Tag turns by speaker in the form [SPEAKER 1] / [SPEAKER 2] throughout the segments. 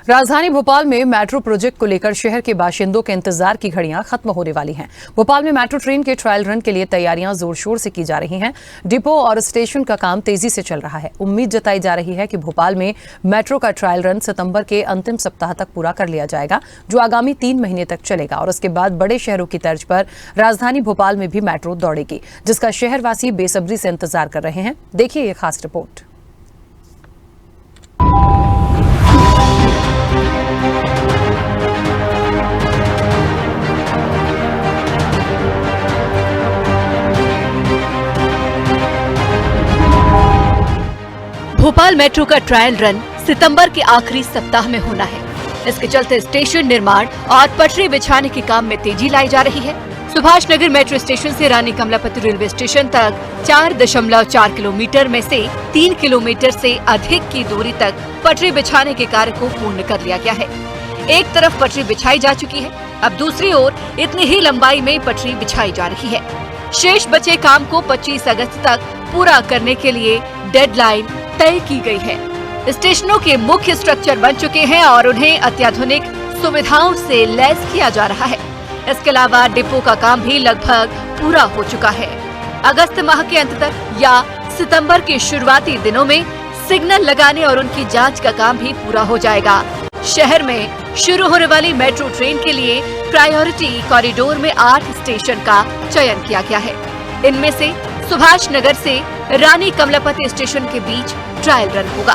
[SPEAKER 1] राजधानी भोपाल में metro project को लेकर शहर के बाशिंदों के इंतजार की घड़ियां खत्म होने वाली हैं। भोपाल में मेट्रो ट्रेन के ट्रायल रन के लिए तैयारियां जोर शोर से की जा रही हैं। डिपो और स्टेशन का काम तेजी से चल रहा है। उम्मीद जताई जा रही है कि भोपाल में मेट्रो का ट्रायल रन सितंबर के अंतिम सप्ताह तक पूरा कर लिया जाएगा, जो आगामी 3 महीने तक चलेगा और उसके बाद बड़े शहरों की तर्ज पर राजधानी भोपाल में भी मेट्रो दौड़ेगी, जिसका शहरवासी बेसब्री से इंतजार कर रहे हैं। देखिए ये खास रिपोर्ट।
[SPEAKER 2] भोपाल मेट्रो का ट्रायल रन सितंबर के आखिरी सप्ताह में होना है। इसके चलते स्टेशन निर्माण और पटरी बिछाने के काम में तेजी लाई जा रही है। सुभाष नगर मेट्रो स्टेशन से रानी कमलापति रेलवे स्टेशन तक 4.4 किलोमीटर में से 3 किलोमीटर से अधिक की दूरी तक पटरी बिछाने के कार्य को पूर्ण कर लिया गया है। एक तरफ पटरी बिछाई जा चुकी है, अब दूसरी ओर इतनी ही लंबाई में पटरी बिछाई जा रही है। शेष बचे काम को 25 अगस्त तक पूरा करने के लिए डेडलाइन तय की गई है। स्टेशनों के मुख्य स्ट्रक्चर बन चुके हैं और उन्हें अत्याधुनिक सुविधाओं से लैस किया जा रहा है। इसके अलावा डिपो का काम भी लगभग पूरा हो चुका है। अगस्त माह के अंत तक या सितंबर के शुरुआती दिनों में सिग्नल लगाने और उनकी जांच का काम भी पूरा हो जाएगा। शहर में शुरू होने वाली मेट्रो ट्रेन के लिए प्रायोरिटी कॉरिडोर में 8 स्टेशन का चयन किया गया है। इनमें से सुभाष नगर से रानी कमलापति स्टेशन के बीच ट्रायल रन होगा।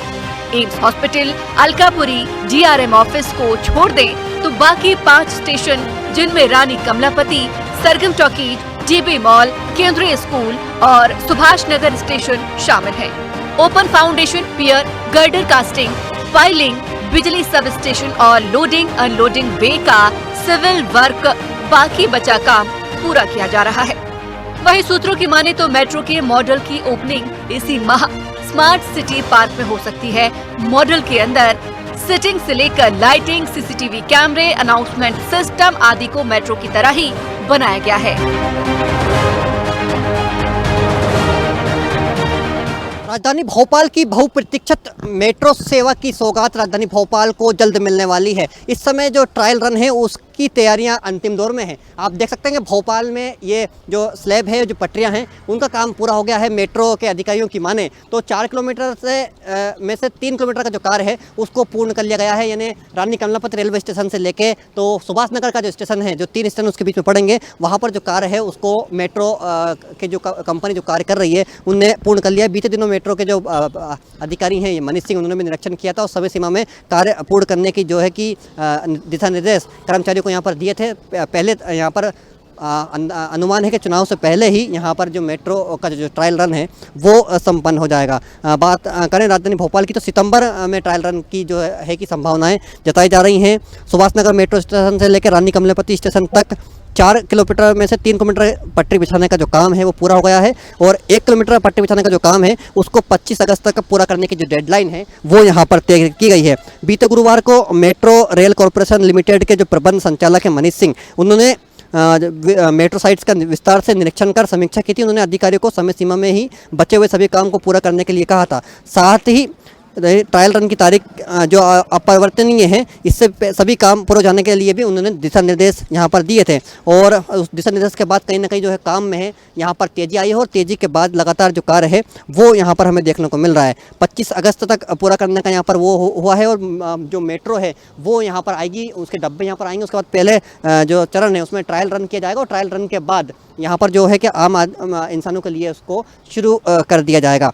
[SPEAKER 2] AIIMS hospital, Alkapuri, GRM office को छोड़ दें तो बाकी 5 स्टेशन, जिनमें रानी कमलापति, सरगम टॉकीज, जीबी मॉल, केंद्रीय स्कूल और सुभाष नगर स्टेशन शामिल हैं। ओपन फाउंडेशन, पियर, गर्डर कास्टिंग, पाइलिंग, बिजली सब स्टेशन और लोडिंग अनलोडिंग वे का सिविल वर्क बाकी बचा काम पूरा किया जा रहा है। वहीं सूत्रों की माने तो मेट्रो के मॉडल की ओपनिंग इसी माह स्मार्ट सिटी पार्क में हो सकती है। मॉडल के अंदर सिटिंग से लेकर लाइटिंग, सीसीटीवी कैमरे, अनाउंसमेंट सिस्टम आदि को मेट्रो की तरह ही बनाया गया है।
[SPEAKER 3] राजधानी भोपाल की बहुप्रतीक्षित मेट्रो सेवा की सौगात राजधानी भोपाल को जल्द मिलने वाली है। इस समय जो ट्रायल रन है उसकी तैयारियां अंतिम दौर में हैं। आप देख सकते हैं कि भोपाल में ये जो स्लैब है, जो पटरियां हैं, उनका काम पूरा हो गया है। मेट्रो के अधिकारियों की माने तो 4 किलोमीटर में से 3 किलोमीटर का जो कार्य है उसको पूर्ण कर लिया गया है। यानी रानी कमलापति रेलवे स्टेशन से लेके तो सुभाष नगर का जो स्टेशन है, जो 3 स्टेशन उसके बीच में पड़ेंगे, वहाँ पर जो कार्य है उसको मेट्रो के जो कंपनी जो कार्य कर रही है उनने पूर्ण कर लिया है। बीते दिनों मेट्रो के जो अधिकारी हैं, ये मनीष सिंह, उन्होंने भी निरीक्षण किया था और समय सीमा में कार्य पूर्ण करने की जो है कि दिशा निर्देश कर्मचारियों को यहाँ पर दिए थे। पहले यहाँ पर अनुमान है कि चुनाव से पहले ही यहाँ पर जो मेट्रो का जो ट्रायल रन है वो संपन्न हो जाएगा। बात करें राजधानी भोपाल की तो सितंबर में ट्रायल रन की जो है कि संभावनाएं जताई जा रही हैं। सुभाष नगर मेट्रो स्टेशन से लेकर रानी कमलापति स्टेशन तक 4 किलोमीटर में से 3 किलोमीटर पटरी बिछाने का जो काम है वो पूरा हो गया है और 1 किलोमीटर पटरी बिछाने का जो काम है उसको 25 अगस्त तक पूरा करने की जो डेडलाइन है वो यहाँ पर तय की गई है। बीते गुरुवार को मेट्रो रेल कॉरपोरेशन लिमिटेड के जो प्रबंध संचालक हैं मनीष सिंह, उन्होंने मेट्रो साइट्स का विस्तार से निरीक्षण कर समीक्षा की थी। उन्होंने अधिकारियों को समय सीमा में ही बचे हुए सभी काम को पूरा करने के लिए कहा था। साथ ही ट्रायल रन की तारीख जो अपरिवर्तनीय है, इससे सभी काम पूरे जाने के लिए भी उन्होंने दिशा निर्देश यहाँ पर दिए थे और उस दिशा निर्देश के बाद कहीं ना कहीं जो है काम में है यहाँ पर तेज़ी आई है और तेज़ी के बाद लगातार जो कार्य है वो यहाँ पर हमें देखने को मिल रहा है। 25 अगस्त तक पूरा करने का यहाँ पर वो हुआ है और जो मेट्रो है वो यहाँ पर आएगी, उसके डब्बे यहाँ पर आएंगे। उसके बाद पहले जो चरण है उसमें ट्रायल रन किया जाएगा और ट्रायल रन के बाद यहाँ पर जो है कि आम इंसानों के लिए उसको शुरू कर दिया जाएगा।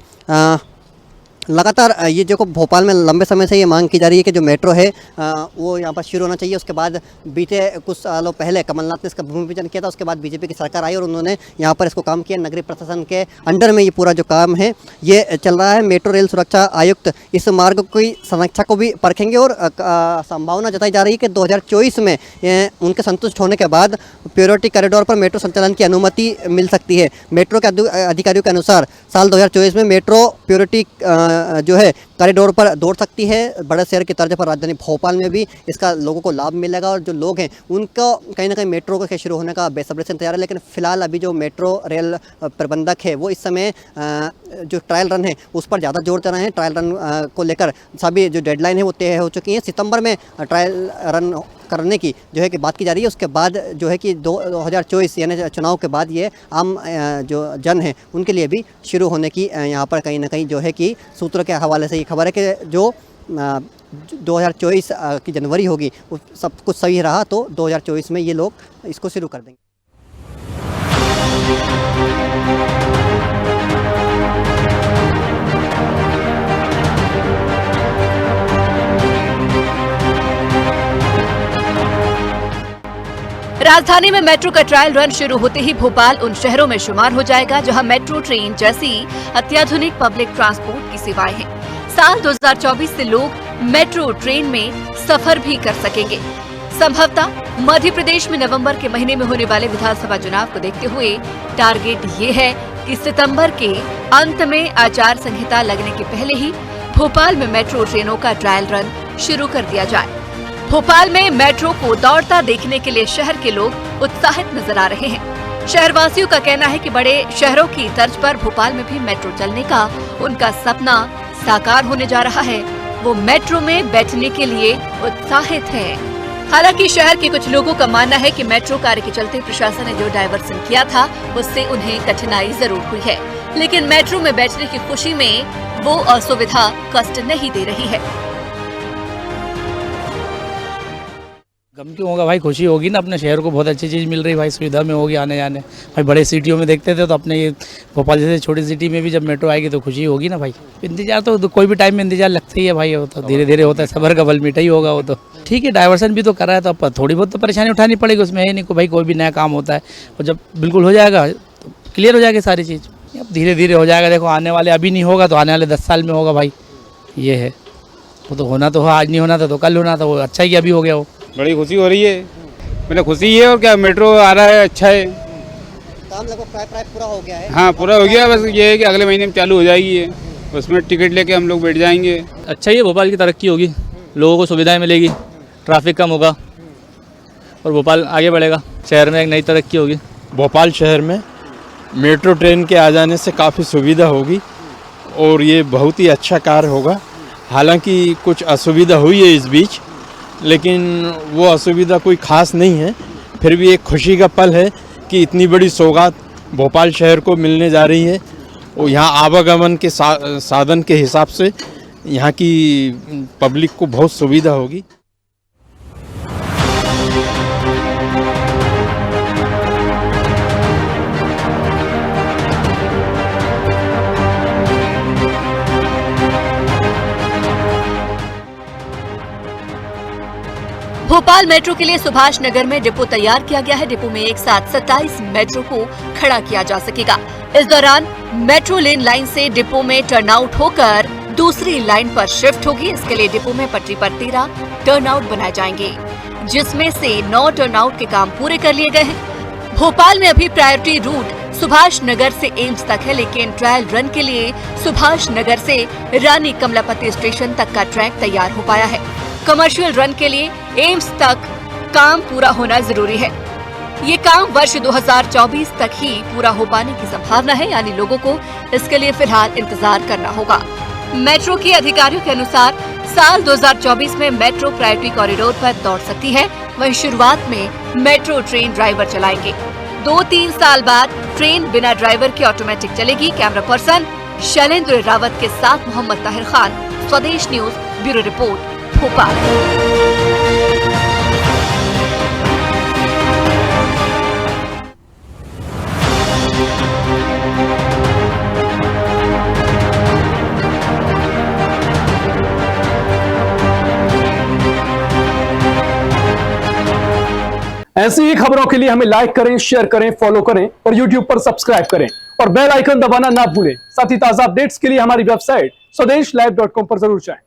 [SPEAKER 3] लगातार ये जो भोपाल में लंबे समय से ये मांग की जा रही है कि जो मेट्रो है वो यहाँ पर शुरू होना चाहिए। उसके बाद बीते कुछ सालों पहले कमलनाथ ने इसका भूमि पूजन किया था। उसके बाद बीजेपी की सरकार आई और उन्होंने यहाँ पर इसको काम किया। नगरीय प्रशासन के अंडर में ये पूरा जो काम है ये चल रहा है। मेट्रो रेल सुरक्षा आयुक्त इस मार्ग की समीक्षा को भी परखेंगे और संभावना जताई जा रही है कि 2024 में उनके संतुष्ट होने के बाद प्रायोरिटी कॉरिडोर पर मेट्रो संचालन की अनुमति मिल सकती है। मेट्रो के अधिकारियों के अनुसार साल 2024 में मेट्रो प्रायोरिटी जो है कॉरिडोर पर दौड़ सकती है। बड़े शहर की तर्ज पर राजधानी भोपाल में भी इसका लोगों को लाभ मिलेगा और जो लोग हैं उनको कहीं ना कहीं मेट्रो के शुरू होने का बेसब्री से इंतजार है। लेकिन फिलहाल अभी जो मेट्रो रेल प्रबंधक है वो इस समय जो ट्रायल रन है उस पर ज़्यादा जोर दे रहे हैं। ट्रायल रन को लेकर सभी जो डेडलाइन है वो तय हो चुकी है। सितंबर में ट्रायल रन करने की जो है कि बात की जा रही है। उसके बाद जो है कि 2024 यानी चुनाव के बाद ये आम जो जन है उनके लिए भी शुरू होने की यहाँ पर कहीं ना कहीं जो है कि सूत्रों के हवाले से ये खबर है कि जो 2024 की जनवरी होगी वो सब कुछ सही रहा तो 2024 में ये लोग इसको शुरू कर देंगे।
[SPEAKER 2] राजधानी में मेट्रो का ट्रायल रन शुरू होते ही भोपाल उन शहरों में शुमार हो जाएगा जहां मेट्रो ट्रेन जैसी अत्याधुनिक पब्लिक ट्रांसपोर्ट की सेवाएं हैं। साल 2024 से लोग मेट्रो ट्रेन में सफर भी कर सकेंगे। संभवतः मध्य प्रदेश में नवंबर के महीने में होने वाले विधानसभा चुनाव को देखते हुए टारगेट ये है कि सितंबर के अंत में आचार संहिता लगने के पहले ही भोपाल में मेट्रो ट्रेनों का ट्रायल रन शुरू कर दिया जाए। भोपाल में मेट्रो को दौड़ता देखने के लिए शहर के लोग उत्साहित नजर आ रहे हैं। शहरवासियों का कहना है कि बड़े शहरों की तर्ज पर भोपाल में भी मेट्रो चलने का उनका सपना साकार होने जा रहा है। वो मेट्रो में बैठने के लिए उत्साहित है। हालांकि शहर के कुछ लोगों का मानना है कि मेट्रो कार्य के चलते प्रशासन ने जो डायवर्सन किया था उससे उन्हें कठिनाई जरूर हुई है, लेकिन मेट्रो में बैठने की खुशी में वो असुविधा कष्ट नहीं दे रही है।
[SPEAKER 4] गम क्यों होगा भाई, खुशी होगी ना। अपने शहर को बहुत अच्छी चीज़ मिल रही भाई, सुविधा में होगी आने जाने। भाई बड़े सिटियों में देखते थे तो अपने ये भोपाल जैसे छोटी सिटी में भी जब मेट्रो आएगी तो खुशी होगी ना भाई। इंतजार तो कोई भी टाइम में इंतजार लगता ही है भाई, वो तो धीरे धीरे होता है, सबर का बल मीठा ही होगा वो तो। ठीक है, डायवर्सन भी तो कर रहा है तो अब थोड़ी बहुत तो परेशानी उठानी पड़ेगी, उसमें है नहीं को भाई। कोई भी नया काम होता है और जब बिल्कुल हो जाएगा तो क्लियर हो जाएगी सारी चीज़। अब धीरे धीरे हो जाएगा। देखो आने वाले अभी नहीं होगा तो आने वाले 10 साल में होगा भाई, ये है। वो तो होना तो आज नहीं होना था तो कल होना था, वो अच्छा ही अभी हो गया। वो बड़ी खुशी हो रही है, मतलब खुशी है। और क्या, मेट्रो आ रहा है, अच्छा है।
[SPEAKER 3] काम लगभग प्राय पूरा हो गया है।
[SPEAKER 4] हाँ पूरा हो गया, बस ये है कि अगले महीने में चालू हो जाएगी ये। उसमें टिकट लेके हम लोग बैठ जाएंगे।
[SPEAKER 5] अच्छा ही है, भोपाल की तरक्की होगी, लोगों को सुविधाएं मिलेगी, ट्रैफिक कम होगा और भोपाल आगे बढ़ेगा। शहर में एक नई तरक्की होगी।
[SPEAKER 6] भोपाल शहर में मेट्रो ट्रेन के आ जाने से काफ़ी सुविधा होगी और ये बहुत ही अच्छा कार्य होगा। हालांकि कुछ असुविधा हुई है इस बीच, लेकिन वो असुविधा कोई ख़ास नहीं है। फिर भी एक खुशी का पल है कि इतनी बड़ी सौगात भोपाल शहर को मिलने जा रही है और यहाँ आवागमन के साधन के हिसाब से यहाँ की पब्लिक को बहुत सुविधा होगी।
[SPEAKER 2] भोपाल मेट्रो के लिए सुभाष नगर में डिपो तैयार किया गया है। डिपो में एक साथ 27 मेट्रो को खड़ा किया जा सकेगा। इस दौरान मेट्रो लाइन से डिपो में टर्नआउट होकर दूसरी लाइन पर शिफ्ट होगी। इसके लिए डिपो में पटरी पर 13 टर्नआउट बनाए जाएंगे, जिसमें से 9 टर्नआउट के काम पूरे कर लिए गए हैं। भोपाल में अभी प्रायोरिटी रूट सुभाष नगर से एम्स तक है, लेकिन ट्रायल रन के लिए सुभाष नगर से रानी कमलापति स्टेशन तक का ट्रैक तैयार हो पाया है। कमर्शियल रन के लिए एम्स तक काम पूरा होना जरूरी है। ये काम वर्ष 2024 तक ही पूरा हो पाने की संभावना है, यानी लोगों को इसके लिए फिलहाल इंतजार करना होगा। मेट्रो के अधिकारियों के अनुसार साल 2024 में मेट्रो प्रायोरिटी कॉरिडोर पर दौड़ सकती है। वहीं शुरुआत में मेट्रो ट्रेन ड्राइवर चलाएंगे। 2-3 साल बाद ट्रेन बिना ड्राइवर के ऑटोमेटिक चलेगी। कैमरा पर्सन शैलेंद्र रावत के साथ मोहम्मद ताहिर खान, स्वदेश न्यूज, ब्यूरो रिपोर्ट, भोपाल।
[SPEAKER 7] ऐसी ही खबरों के लिए हमें लाइक करें, शेयर करें, फॉलो करें और YouTube पर सब्सक्राइब करें और बेल आइकन दबाना ना भूलें। साथ ही ताजा अपडेट्स के लिए हमारी वेबसाइट swdeshlive.com पर जरूर जाएं।